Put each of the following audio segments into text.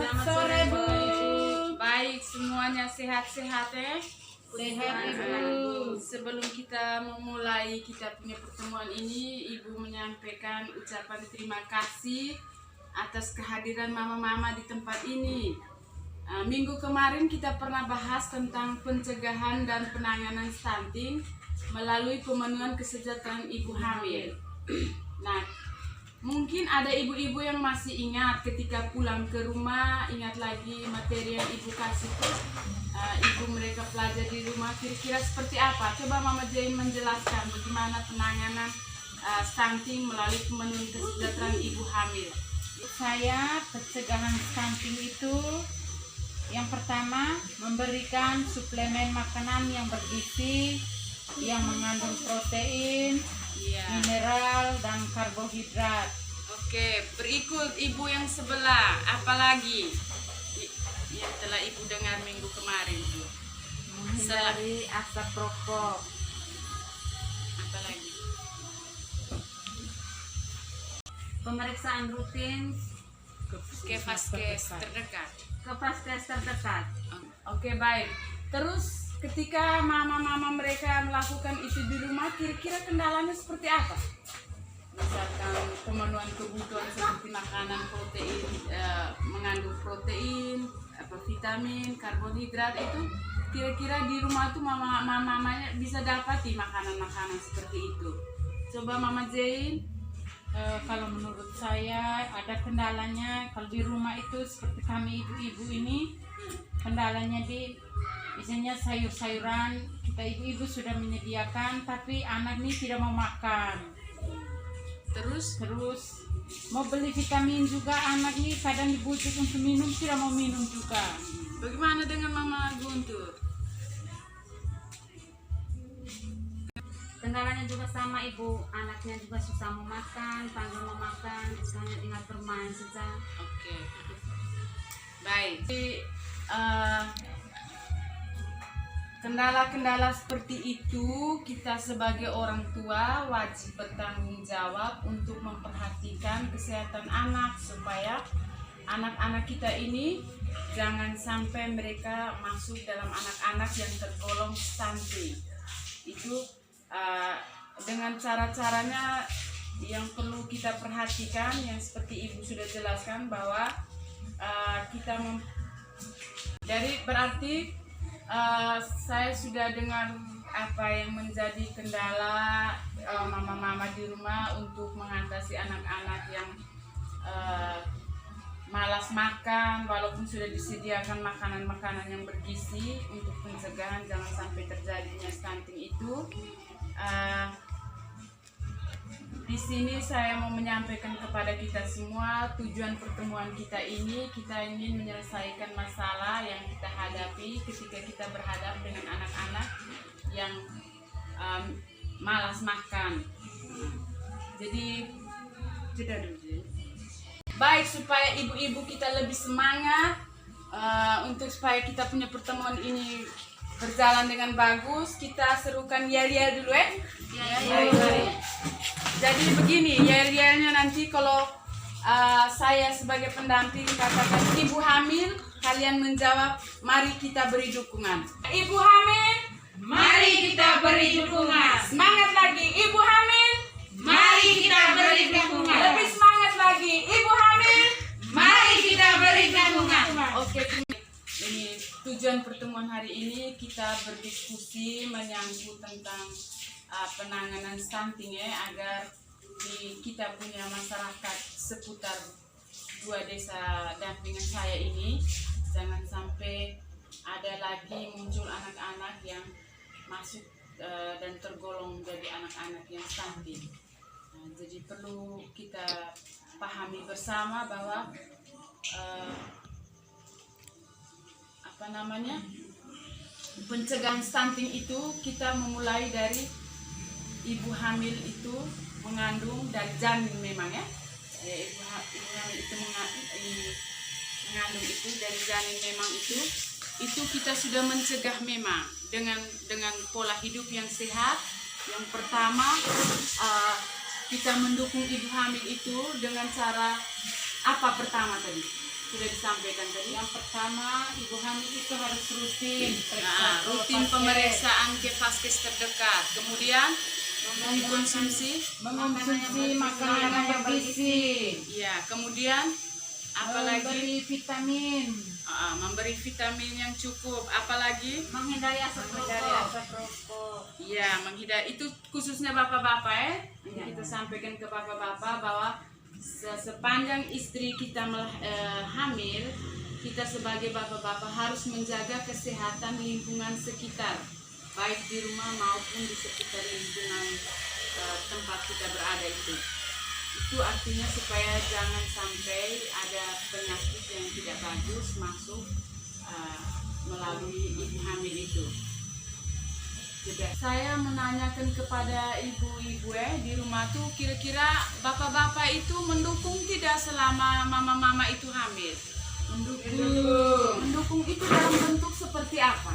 Selamat sore Bu. Baik, semuanya sehat-sehat ya? Sehat Ibu. Sebelum kita memulai kita punya pertemuan ini, Ibu menyampaikan ucapan terima kasih atas kehadiran mama-mama di tempat ini. Minggu kemarin kita pernah bahas tentang pencegahan dan penanganan stunting melalui pemenuhan kesejahteraan ibu hamil. Nah, mungkin ada ibu-ibu yang masih ingat ketika pulang ke rumah, ingat lagi materi yang ibu kasih ke ibu mereka pelajari di rumah, kira-kira seperti apa? Coba Mama Jane menjelaskan bagaimana penanganan stunting melalui pemenuhan kesejahteraan ibu hamil. Saya pencegahan stunting itu yang pertama memberikan suplemen makanan yang bergizi, yang mengandung protein, mineral dan karbohidrat. Oke, berikut ibu yang sebelah, apalagi yang telah ibu dengar minggu kemarin tuh? Menghindari asap rokok. Apalagi? Pemeriksaan rutin Ke vaskes terdekat. ke vaskes terdekat. Oke, baik. Terus ketika mama-mama mereka melakukan itu di rumah, kira-kira kendalanya seperti apa? Misalkan pemenuhan kebutuhan seperti makanan protein, mengandung protein, vitamin, karbohidrat, itu kira-kira di rumah tuh mamanya bisa dapati makanan-makanan seperti itu. Coba Mama Jane. Kalau menurut saya ada kendalanya kalau di rumah itu seperti kami ibu-ibu ini, kendalanya di misalnya sayur-sayuran kita ibu-ibu sudah menyediakan tapi anak ini tidak mau makan. Terus mau beli vitamin juga, anak ini kadang dibujuk untuk minum tidak mau minum juga. Bagaimana dengan Mama Guntur? Kendalanya juga sama ibu, anaknya juga susah mau makan, panggil mau makan, misalnya tinggal bermain saja. Oke. Baik. Jadi, kendala-kendala seperti itu kita sebagai orang tua wajib bertanggung jawab untuk memperhatikan kesehatan anak supaya anak-anak kita ini jangan sampai mereka masuk dalam anak-anak yang tergolong stunting. Itu dengan cara-caranya yang perlu kita perhatikan, yang seperti Ibu sudah jelaskan bahwa berarti saya sudah dengar apa yang menjadi kendala mama-mama di rumah untuk mengatasi anak-anak yang malas makan walaupun sudah disediakan makanan-makanan yang bergizi untuk pencegahan jangan sampai terjadinya stunting itu. Di sini saya mau menyampaikan kepada kita semua tujuan pertemuan kita ini, kita ingin menyelesaikan masalah yang kita hadapi ketika kita berhadapan dengan anak-anak yang malas makan. Jadi baik, supaya ibu-ibu kita lebih semangat untuk supaya kita punya pertemuan ini berjalan dengan bagus, kita serukan yel-yel dulu ya. Mari. Jadi begini, yel-yelnya nanti kalau saya sebagai pendamping katakan ibu hamil, kalian menjawab mari kita beri dukungan. Ibu hamil, Mari kita beri dukungan. semangat lagi. Ibu hamil, Mari kita beri dukungan. lebih semangat lagi. Ibu hamil, Mari kita beri dukungan. oke. Ini tujuan pertemuan hari ini, kita berdiskusi menyangkut tentang penanganan stunting ya, agar kita punya masyarakat seputar dua desa dampingan saya ini jangan sampai ada lagi muncul anak-anak yang masuk dan tergolong jadi anak-anak yang stunting. Jadi perlu kita pahami bersama bahwa pencegahan stunting itu kita memulai dari ibu hamil itu mengandung dari janin memang ya. Ibu hamil itu mengandung itu dari janin memang itu kita sudah mencegah memang dengan pola hidup yang sehat. Yang pertama kita mendukung ibu hamil itu dengan cara Apa pertama tadi? Sudah disampaikan tadi. Yang pertama, ibu hamil itu harus rutin Nah, rutin pemeriksaan ke vaskes terdekat. Kemudian mengkonsumsi makanan yang bergizi, ya, kemudian apalagi memberi vitamin, memberi vitamin yang cukup, apalagi menghindari asap rokok. ya, menghindari itu khususnya bapak-bapak ya. Kita sampaikan ke bapak-bapak bahwa sepanjang istri kita hamil, kita sebagai bapak-bapak harus menjaga kesehatan lingkungan sekitar, baik di rumah maupun di sekitar lingkungan tempat kita berada itu. Itu artinya supaya jangan sampai ada penyakit yang tidak bagus masuk melalui ibu hamil itu. Saya menanyakan kepada ibu-ibu di rumah tuh, kira-kira bapak-bapak itu mendukung tidak selama mama-mama itu hamil? Mendukung itu dalam bentuk seperti apa?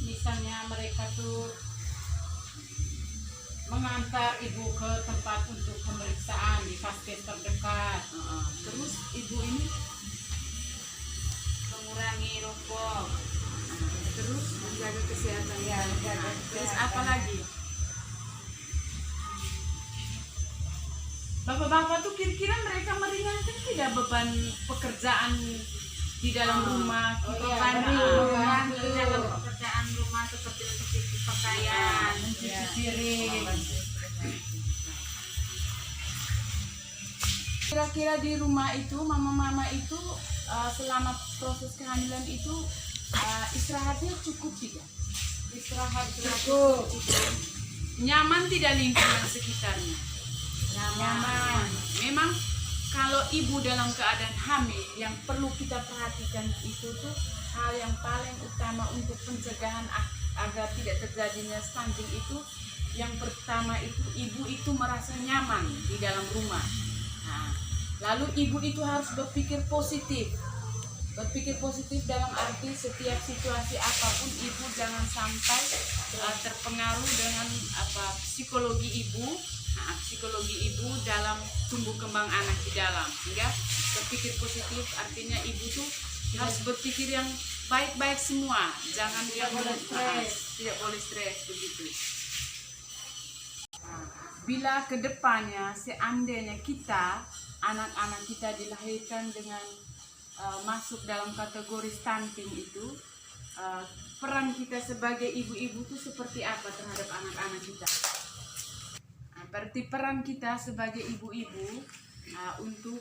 Misalnya mereka tuh mengantar ibu ke tempat untuk pemeriksaan di vaskes terdekat. Terus ibu ini Mengurangi rokok. terus menjaga kesehatan. Ya, menjaga Terus kesehatan. apa lagi? Bapak-bapak tuh kira-kira mereka meringankan tidak beban pekerjaan di dalam rumah? Membantu dalam pekerjaan rumah seperti mencuci pakaian, mencuci piring. Kira-kira di rumah itu mama-mama itu selama proses kehamilan itu istirahatnya cukup tidak? Istirahat cukup. Nyaman tidak lingkungan sekitarnya? Nyaman. Memang kalau ibu dalam keadaan hamil, yang perlu kita perhatikan itu tuh hal yang paling utama untuk pencegahan agar tidak terjadinya stunting itu, yang pertama itu ibu itu merasa nyaman di dalam rumah. Nah, lalu ibu itu harus berpikir positif. Berpikir positif dalam arti setiap situasi apapun ibu jangan sampai terpengaruh dengan psikologi ibu. Nah, psikologi ibu dalam tumbuh kembang anak di dalam, sehingga berpikir positif artinya ibu tuh harus berpikir yang baik-baik semua, jangan yang tidak boleh stres begitu. Bila kedepannya seandainya kita anak-anak kita dilahirkan dengan masuk dalam kategori stunting itu, peran kita sebagai ibu-ibu itu seperti apa terhadap anak-anak kita? Berarti peran kita sebagai ibu-ibu untuk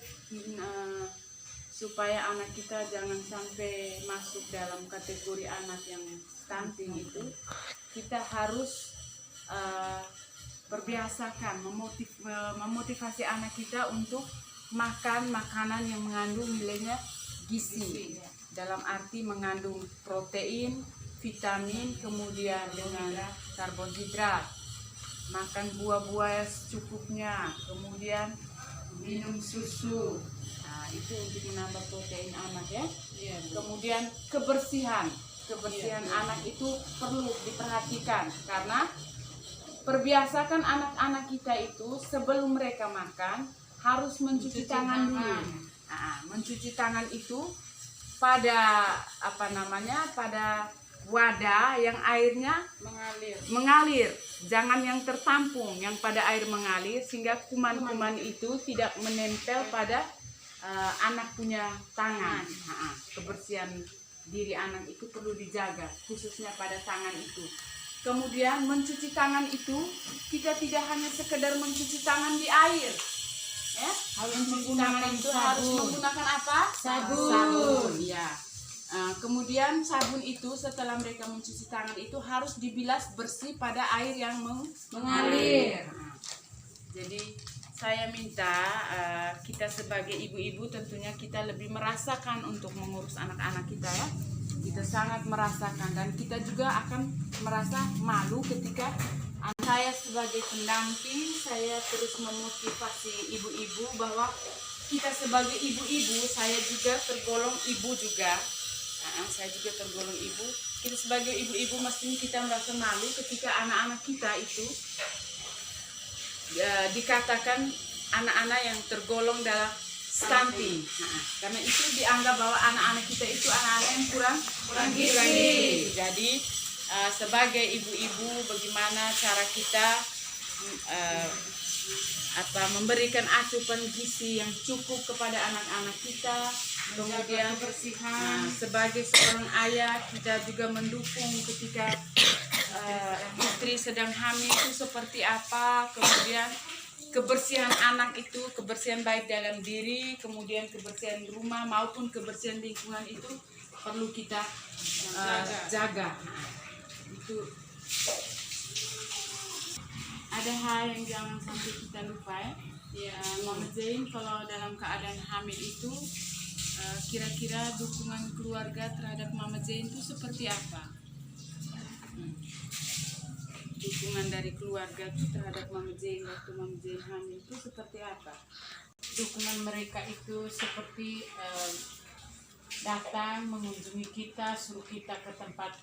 supaya anak kita jangan sampai masuk dalam kategori anak yang stunting itu, kita harus berbiasakan memotivasi anak kita untuk makan makanan yang mengandung nilainya gizi, dalam arti mengandung protein, vitamin, kemudian dengan karbohidrat. Makan buah-buah secukupnya, kemudian minum susu. Nah, itu untuk menambah protein anak ya. Kemudian kebersihan anak itu perlu diperhatikan, karena perbiasakan anak-anak kita itu sebelum mereka makan harus mencuci tangan dulu. Nah, mencuci tangan itu pada pada wadah yang airnya mengalir, jangan yang tertampung, yang pada air mengalir, sehingga kuman-kuman itu tidak menempel pada anak punya tangan. Kebersihan diri anak itu perlu dijaga, khususnya pada tangan itu. Kemudian mencuci tangan itu, kita tidak hanya sekedar mencuci tangan di air, ya, harus menggunakan apa? Sabun, ya. Kemudian sabun itu setelah mereka mencuci tangan itu harus dibilas bersih pada air yang mengalir. Jadi saya minta kita sebagai ibu-ibu tentunya kita lebih merasakan untuk mengurus anak-anak kita ya. Kita sangat merasakan, dan kita juga akan merasa malu ketika saya sebagai pendamping, saya terus memotivasi ibu-ibu bahwa kita sebagai ibu-ibu, saya juga tergolong ibu juga. Saya juga tergolong ibu. Kita sebagai ibu-ibu mestinya kita merasa malu ketika anak-anak kita itu dikatakan anak-anak yang tergolong dalam stunting. Nah, karena itu dianggap bahwa anak-anak kita itu anak-anak yang kurang gizi. Jadi sebagai ibu-ibu, bagaimana cara kita memberikan asupan gizi yang cukup kepada anak-anak kita, kemudian kebersihan. Sebagai seorang ayah, kita juga mendukung ketika istri sedang hamil itu seperti apa, kemudian kebersihan anak itu, kebersihan baik dalam diri, kemudian kebersihan rumah maupun kebersihan lingkungan itu perlu kita jaga. Itu ada hal yang jangan sampai kita lupa ya. Mama Jane kalau dalam keadaan hamil itu kira-kira dukungan keluarga terhadap Mama Jane itu seperti apa? Dukungan dari keluarga itu terhadap Mama Jane waktu Mama Jane hamil itu seperti apa? Dukungan mereka itu seperti datang mengunjungi kita, suruh kita ke tempat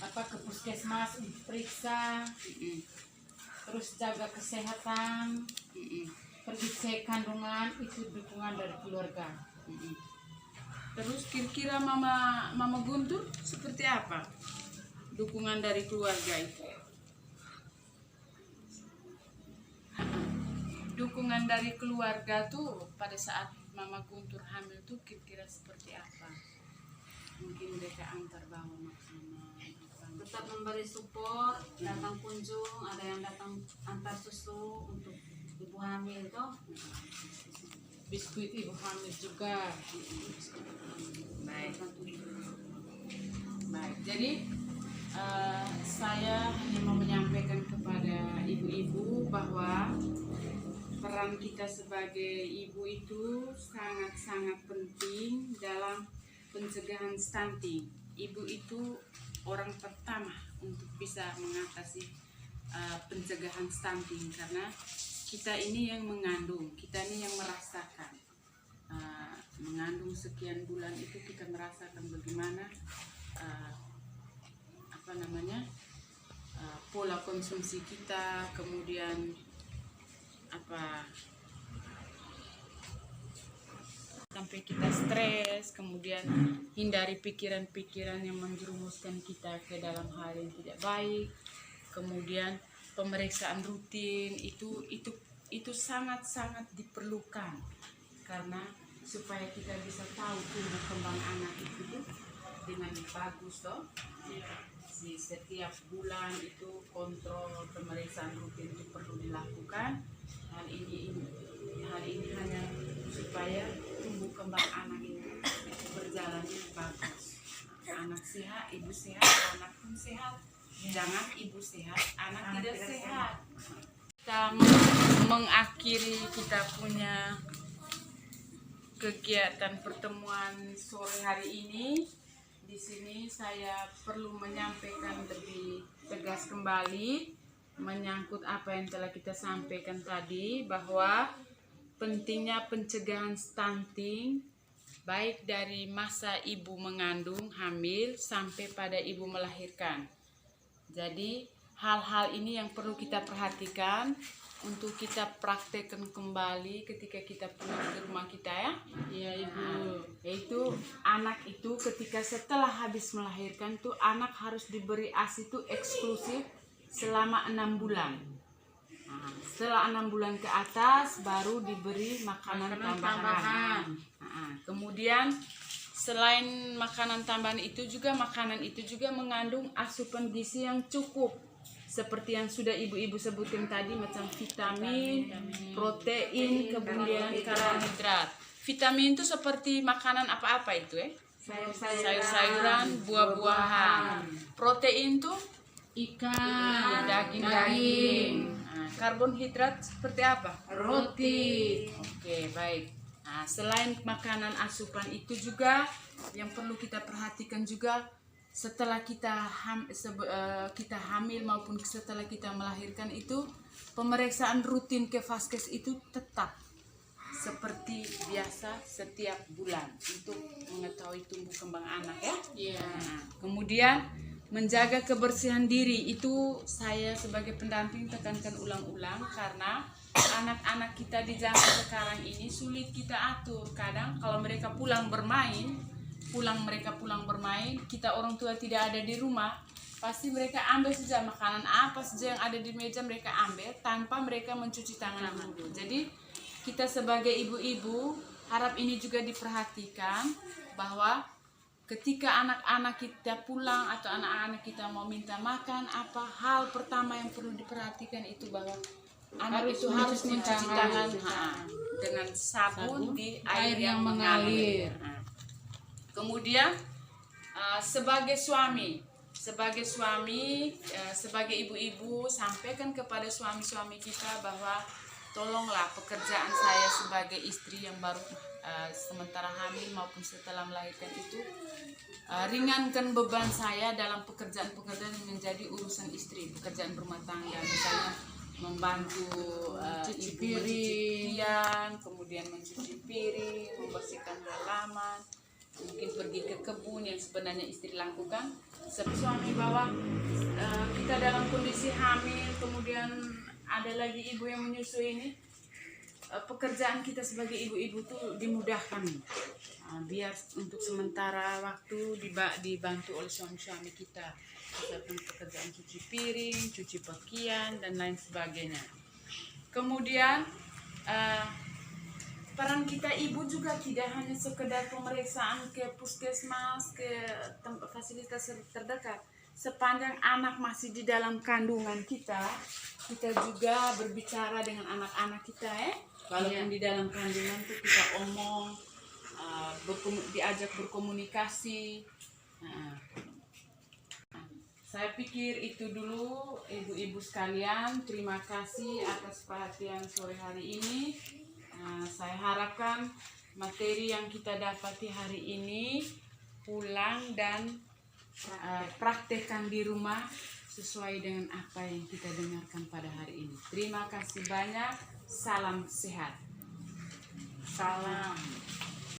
ke puskesmas untuk periksa, terus jaga kesehatan, pergi cek kandungan, itu dukungan dari keluarga. Terus kira-kira Mama Guntur seperti apa dukungan dari keluarga itu? Dukungan dari keluarga tuh pada saat Mama Guntur hamil tuh kira-kira seperti apa? Mungkin mereka antar bawa makanan, tetap memberi support, datang kunjung, ada yang datang antar susu untuk ibu hamil itu, Biskuit ibu hamil juga. Baik. Jadi saya hanya mau menyampaikan kepada ibu-ibu bahwa peran kita sebagai ibu itu sangat-sangat penting dalam pencegahan stunting. Ibu itu orang pertama untuk bisa mengatasi pencegahan stunting, karena kita ini yang mengandung, kita ini yang merasakan mengandung sekian bulan itu, kita merasakan bagaimana pola konsumsi kita, kemudian sampai kita stres, kemudian hindari pikiran-pikiran yang menjerumuskan kita ke dalam hal yang tidak baik, kemudian pemeriksaan rutin itu sangat-sangat diperlukan, karena supaya kita bisa tahu tumbuh kembang anak itu dengan bagus toh. Di setiap bulan itu kontrol pemeriksaan rutin itu perlu dilakukan. Hal ini hanya supaya tumbuh kembang anak itu berjalannya bagus. Anak sehat, ibu sehat, anak pun sehat. Jangan ibu sehat, anak tidak sehat. Kita mengakhiri kita punya kegiatan pertemuan sore hari ini. Di sini saya perlu menyampaikan lebih tegas kembali menyangkut apa yang telah kita sampaikan tadi, bahwa pentingnya pencegahan stunting baik dari masa ibu mengandung, hamil, sampai pada ibu melahirkan. Jadi hal-hal ini yang perlu kita perhatikan untuk kita praktekkan kembali ketika kita pulang ke rumah kita ya. Iya ibu. Yaitu anak itu ketika setelah habis melahirkan tuh anak harus diberi ASI itu eksklusif selama 6 bulan. Setelah 6 bulan ke atas baru diberi makanan tambahan. Kemudian selain makanan tambahan itu juga, makanan itu juga mengandung asupan gizi yang cukup, seperti yang sudah ibu-ibu sebutkan tadi, macam vitamin, protein, kemudian karbohidrat. Vitamin itu seperti makanan apa-apa itu sayur-sayuran, buah-buahan. Protein itu Ikan, daging-daging. Karbohidrat seperti apa? roti. Oke, baik. Nah, selain makanan asupan itu juga yang perlu kita perhatikan juga setelah kita hamil maupun setelah kita melahirkan itu, pemeriksaan rutin ke vaskes itu tetap seperti biasa setiap bulan untuk mengetahui tumbuh kembang anak ya. Iya. Kemudian menjaga kebersihan diri. Itu saya sebagai pendamping tekankan ulang-ulang, karena anak-anak kita di zaman sekarang ini sulit kita atur. Kadang kalau mereka pulang bermain, kita orang tua tidak ada di rumah, pasti mereka ambil saja makanan apa saja yang ada di meja, mereka ambil tanpa mereka mencuci tangan dulu. Jadi kita sebagai ibu-ibu harap ini juga diperhatikan, bahwa ketika anak-anak kita pulang atau anak-anak kita mau minta makan, apa hal pertama yang perlu diperhatikan itu bahwa anak itu harus mencuci tangan dengan sabun di air yang mengalir. Kemudian sebagai suami, sebagai ibu-ibu, sampaikan kepada suami-suami kita bahwa tolonglah pekerjaan saya sebagai istri yang baru sementara hamil maupun setelah melahirkan itu, ringankan beban saya dalam pekerjaan-pekerjaan yang menjadi urusan istri, pekerjaan rumah tangga, misalnya membantu Cuci ibu mencuci piring. piring, kemudian mencuci piring, membersihkan halaman, mungkin pergi ke kebun yang sebenarnya istri lakukan. Suami bahwa kita dalam kondisi hamil, kemudian ada lagi ibu yang menyusui ini, pekerjaan kita sebagai ibu-ibu tuh dimudahkan, biar untuk sementara waktu dibantu oleh suami-suami kita, misalkan pekerjaan cuci piring, cuci pakaian dan lain sebagainya. Kemudian peran kita ibu juga tidak hanya sekedar pemeriksaan ke puskesmas, ke tempat fasilitas terdekat. Sepanjang anak masih di dalam kandungan kita juga berbicara dengan anak-anak kita, walaupun di dalam kandungan tuh kita omong, diajak berkomunikasi. Saya pikir itu dulu ibu-ibu sekalian. Terima kasih atas perhatian sore hari ini. Saya harapkan materi yang kita dapati hari ini pulang dan praktekkan di rumah sesuai dengan apa yang kita dengarkan pada hari ini. Terima kasih banyak. Salam sehat. Salam.